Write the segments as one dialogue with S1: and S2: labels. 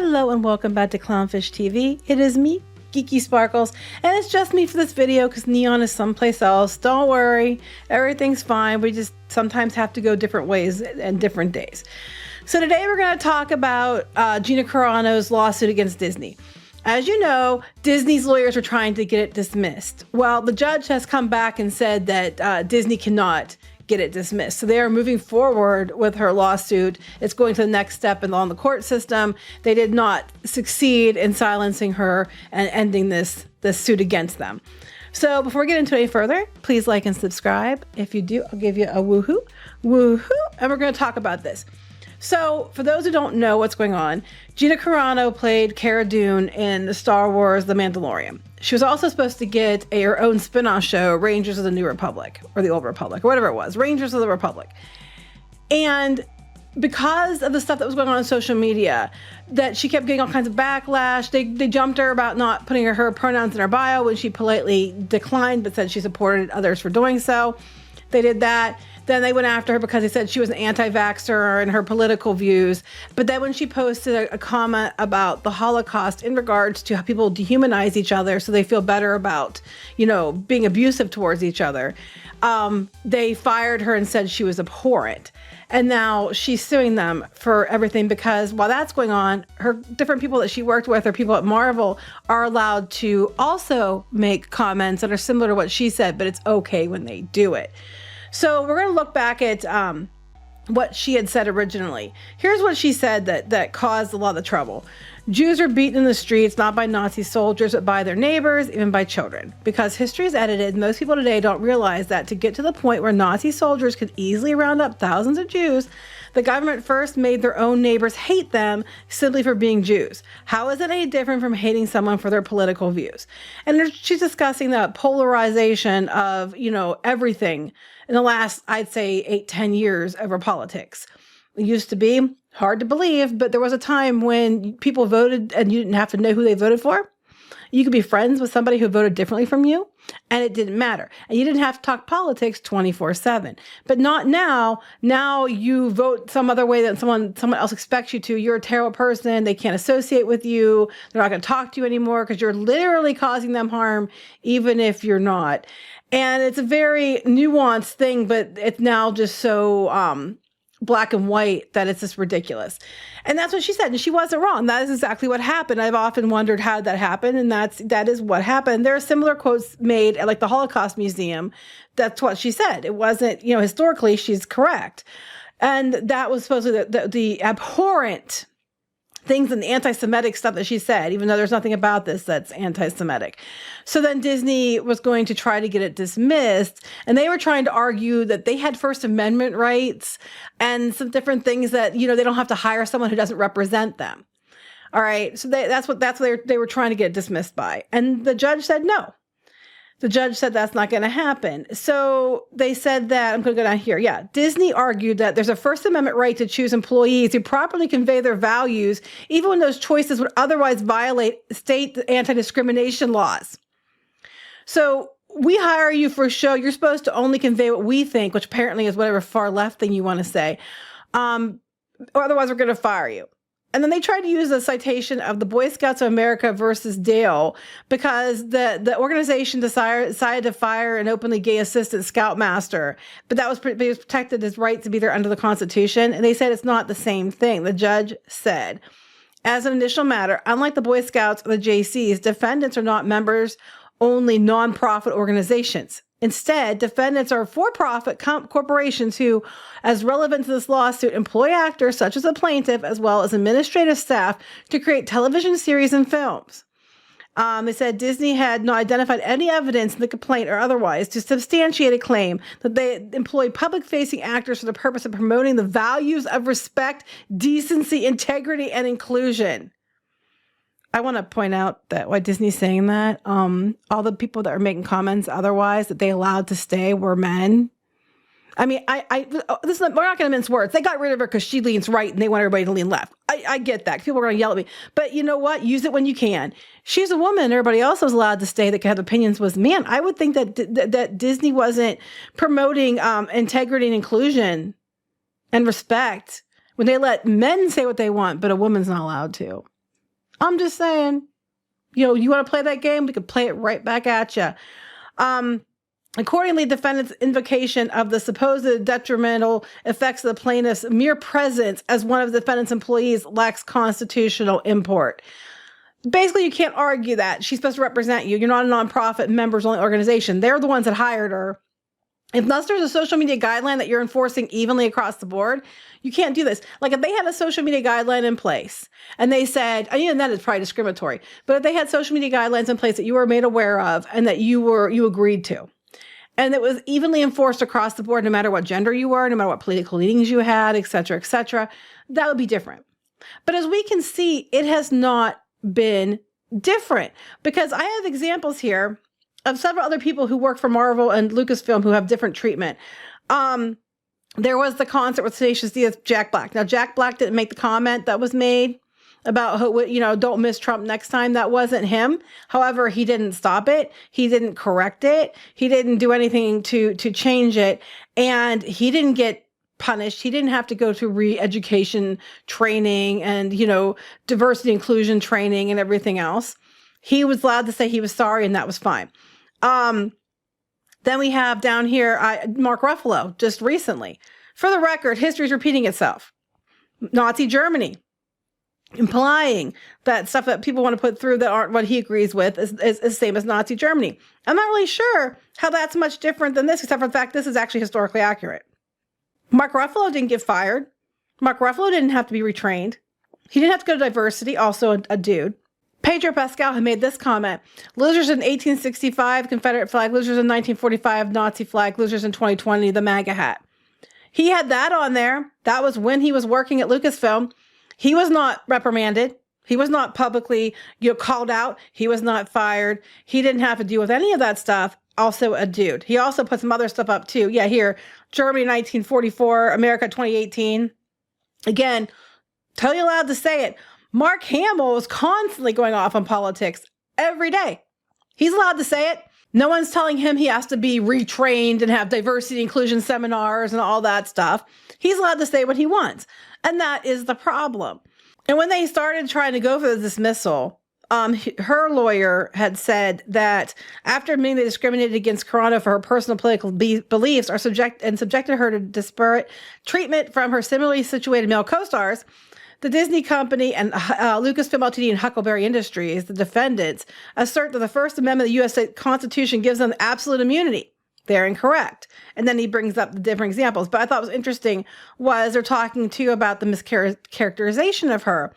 S1: Hello and welcome back to Clownfish TV. It is me, Geeky Sparkles, and it's just me for this video because Neon is someplace else. Don't worry, everything's fine. We just sometimes have to go different ways and different days. So today we're going to talk about Gina Carano's lawsuit against Disney. As you know, Disney's lawyers are trying to get it dismissed. Well, the judge has come back and said that Disney cannot get it dismissed. So they are moving forward with her lawsuit. It's going to the next step on the court system. They did not succeed in silencing her and ending this suit against them. So before we get into any further, please like and subscribe. If you do, I'll give you a woohoo, and we're going to talk about this. So for those who don't know what's going on, Gina Carano played Cara Dune in the Star Wars The Mandalorian. She was also supposed to get her own spin-off show, Rangers of the New Republic, or the Old Republic, or whatever it was, Rangers of the Republic. And because of the stuff that was going on social media, that she kept getting all kinds of backlash. They jumped her about not putting her pronouns in her bio when she politely declined, but said she supported others for doing so. They did that. Then they went after her because they said she was an anti-vaxxer and her political views. But then when she posted a comment about the Holocaust in regards to how people dehumanize each other so they feel better about, being abusive towards each other, they fired her and said she was abhorrent. And now she's suing them for everything because while that's going on, her different people that she worked with or people at Marvel are allowed to also make comments that are similar to what she said, but it's okay when they do it. So we're going to look back at what she had said originally. Here's what she said that caused a lot of the trouble. Jews are beaten in the streets, not by Nazi soldiers, but by their neighbors, even by children. Because history is edited, most people today don't realize that to get to the point where Nazi soldiers could easily round up thousands of Jews, the government first made their own neighbors hate them simply for being Jews. How is it any different from hating someone for their political views? And she's discussing the polarization of, everything in the last, I'd say, 8-10 years over politics. It used to be hard to believe, but there was a time when people voted and you didn't have to know who they voted for. You could be friends with somebody who voted differently from you, and it didn't matter. And you didn't have to talk politics 24/7. But not now. Now you vote some other way that someone else expects you to. You're a terrible person. They can't associate with you. They're not going to talk to you anymore because you're literally causing them harm, even if you're not. And it's a very nuanced thing, but it's now just so black and white that it's just ridiculous. And that's what she said. And she wasn't wrong. That is exactly what happened. I've often wondered how that happened. And that is what happened. There are similar quotes made at the Holocaust Museum. That's what she said. It wasn't, historically she's correct. And that was supposedly the abhorrent things and the anti-Semitic stuff that she said, even though there's nothing about this that's anti-Semitic. So then Disney was going to try to get it dismissed, and they were trying to argue that they had First Amendment rights and some different things that, they don't have to hire someone who doesn't represent them. All right. So that's what they were trying to get dismissed by. And the judge said no. The judge said that's not going to happen. So they said that, I'm going to go down here. Yeah. Disney argued that there's a First Amendment right to choose employees who properly convey their values, even when those choices would otherwise violate state anti-discrimination laws. So we hire you for a show. You're supposed to only convey what we think, which apparently is whatever far left thing you want to say. Or otherwise we're going to fire you. And then they tried to use a citation of the Boy Scouts of America versus Dale because the organization decided to fire an openly gay assistant scoutmaster, but that was protected his right to be there under the Constitution. And they said it's not the same thing. The judge said, as an initial matter, unlike the Boy Scouts or the JCs, defendants are not members only nonprofit organizations. Instead, defendants are for-profit corporations who, as relevant to this lawsuit, employ actors such as the plaintiff as well as administrative staff to create television series and films. They said Disney had not identified any evidence in the complaint or otherwise to substantiate a claim that they employ public-facing actors for the purpose of promoting the values of respect, decency, integrity, and inclusion. I want to point out that why Disney's saying that, all the people that are making comments otherwise that they allowed to stay were men. I mean, we're not going to mince words. They got rid of her because she leans right and they want everybody to lean left. I get that. People are going to yell at me. But you know what? Use it when you can. She's a woman. Everybody else was allowed to stay that could have opinions was, man, I would think that Disney wasn't promoting integrity and inclusion and respect when they let men say what they want, but a woman's not allowed to. I'm just saying, you want to play that game? We could play it right back at you. Accordingly, defendants' invocation of the supposed detrimental effects of the plaintiff's mere presence as one of the defendant's employees lacks constitutional import. Basically, you can't argue that. She's supposed to represent you. You're not a nonprofit members-only organization. They're the ones that hired her. Unless there's a social media guideline that you're enforcing evenly across the board, you can't do this. Like if they had a social media guideline in place and they said, and that is probably discriminatory, but if they had social media guidelines in place that you were made aware of and that you agreed to, and it was evenly enforced across the board, no matter what gender you were, no matter what political leanings you had, et cetera, that would be different. But as we can see, it has not been different, because I have examples here of several other people who work for Marvel and Lucasfilm who have different treatment. There was the concert with Tenacious D's Jack Black. Now, Jack Black didn't make the comment that was made about, don't miss Trump next time. That wasn't him. However, he didn't stop it. He didn't correct it. He didn't do anything to change it. And he didn't get punished. He didn't have to go to re-education training and, diversity inclusion training and everything else. He was allowed to say he was sorry, and that was fine. Then we have down here, Mark Ruffalo, just recently. For the record, history is repeating itself. Nazi Germany, implying that stuff that people want to put through that aren't what he agrees with is the same as Nazi Germany. I'm not really sure how that's much different than this, except for the fact this is actually historically accurate. Mark Ruffalo didn't get fired. Mark Ruffalo didn't have to be retrained. He didn't have to go to diversity, also a dude. Pedro Pascal had made this comment: losers in 1865, Confederate flag; losers in 1945, Nazi flag; losers in 2020, the MAGA hat. He had that on there. That was when he was working at Lucasfilm. He was not reprimanded. He was not publicly called out. He was not fired. He didn't have to deal with any of that stuff. Also a dude. He also put some other stuff up too. Yeah, here, Germany 1944, America 2018. Again, totally allowed to say it. Mark Hamill is constantly going off on politics every day. He's allowed to say it. No one's telling him he has to be retrained and have diversity inclusion seminars and all that stuff. He's allowed to say what he wants. And that is the problem. And when they started trying to go for the dismissal, her lawyer had said that after admitting they discriminated against Carano for her personal political beliefs subjected her to disparate treatment from her similarly situated male co-stars, the Disney company and Lucasfilm Ltd. And Huckleberry Industries, the defendants, assert that the First Amendment of the U.S. Constitution gives them absolute immunity. They're incorrect. And then he brings up the different examples. But I thought what was interesting was they're talking too about the mischaracterization of her.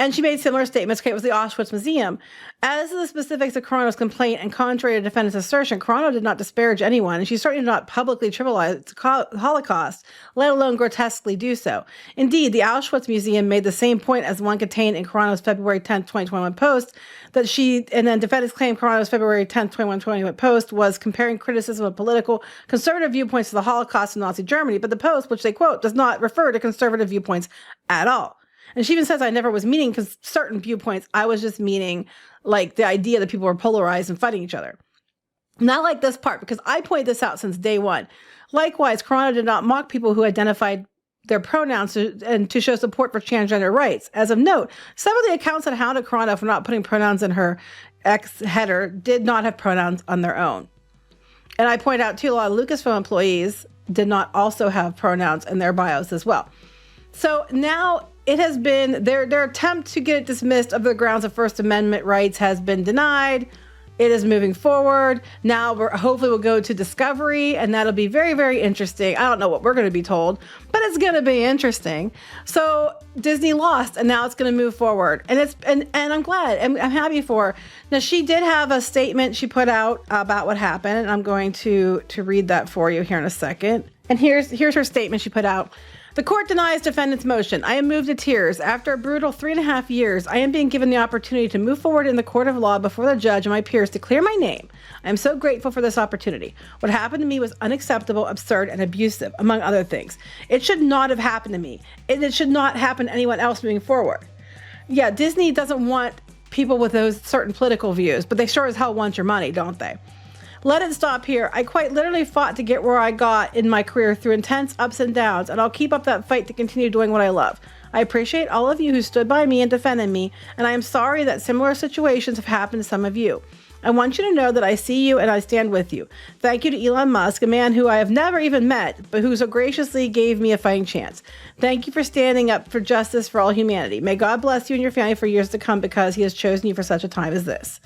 S1: And she made similar statements. Okay, it was the Auschwitz Museum. As to the specifics of Carano's complaint, and contrary to defendant's assertion, Carano did not disparage anyone, and she certainly did not publicly trivialize the Holocaust, let alone grotesquely do so. Indeed, the Auschwitz Museum made the same point as one contained in Carano's February 10, 2021 post, and then defendants claimed Carano's February 10, 2021 post was comparing criticism of political conservative viewpoints to the Holocaust in Nazi Germany, but the post, which they quote, does not refer to conservative viewpoints at all. And she even says, I never was meaning certain viewpoints. I was just meaning like the idea that people were polarized and fighting each other. Not like this part, because I pointed this out since day one. Likewise, Carano did not mock people who identified their pronouns and to show support for transgender rights. As of note, some of the accounts that hounded Carano for not putting pronouns in her X header did not have pronouns on their own. And I point out too, a lot of Lucasfilm employees did not also have pronouns in their bios as well. So now it has been, their attempt to get it dismissed of the grounds of First Amendment rights has been denied. It is moving forward. Now hopefully we'll go to discovery, and that'll be very, very interesting. I don't know what we're going to be told, but it's going to be interesting. So Disney lost, and now it's going to move forward. And I'm glad, and I'm happy for her. Now, she did have a statement she put out about what happened, and I'm going to read that for you here in a second. And here's her statement she put out. The court denies defendant's motion. I am moved to tears. After a brutal 3.5 years, I am being given the opportunity to move forward in the court of law before the judge and my peers to clear my name. I am so grateful for this opportunity. What happened to me was unacceptable, absurd, and abusive, among other things. It should not have happened to me. It should not happen to anyone else moving forward. Yeah, Disney doesn't want people with those certain political views, but they sure as hell want your money, don't they? Let it stop here. I quite literally fought to get where I got in my career through intense ups and downs, and I'll keep up that fight to continue doing what I love. I appreciate all of you who stood by me and defended me, and I am sorry that similar situations have happened to some of you. I want you to know that I see you and I stand with you. Thank you to Elon Musk, a man who I have never even met, but who so graciously gave me a fighting chance. Thank you for standing up for justice for all humanity. May God bless you and your family for years to come because he has chosen you for such a time as this.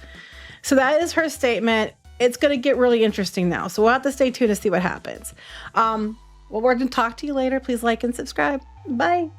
S1: So that is her statement. It's going to get really interesting now. So we'll have to stay tuned to see what happens. Well, we're going to talk to you later. Please like and subscribe. Bye.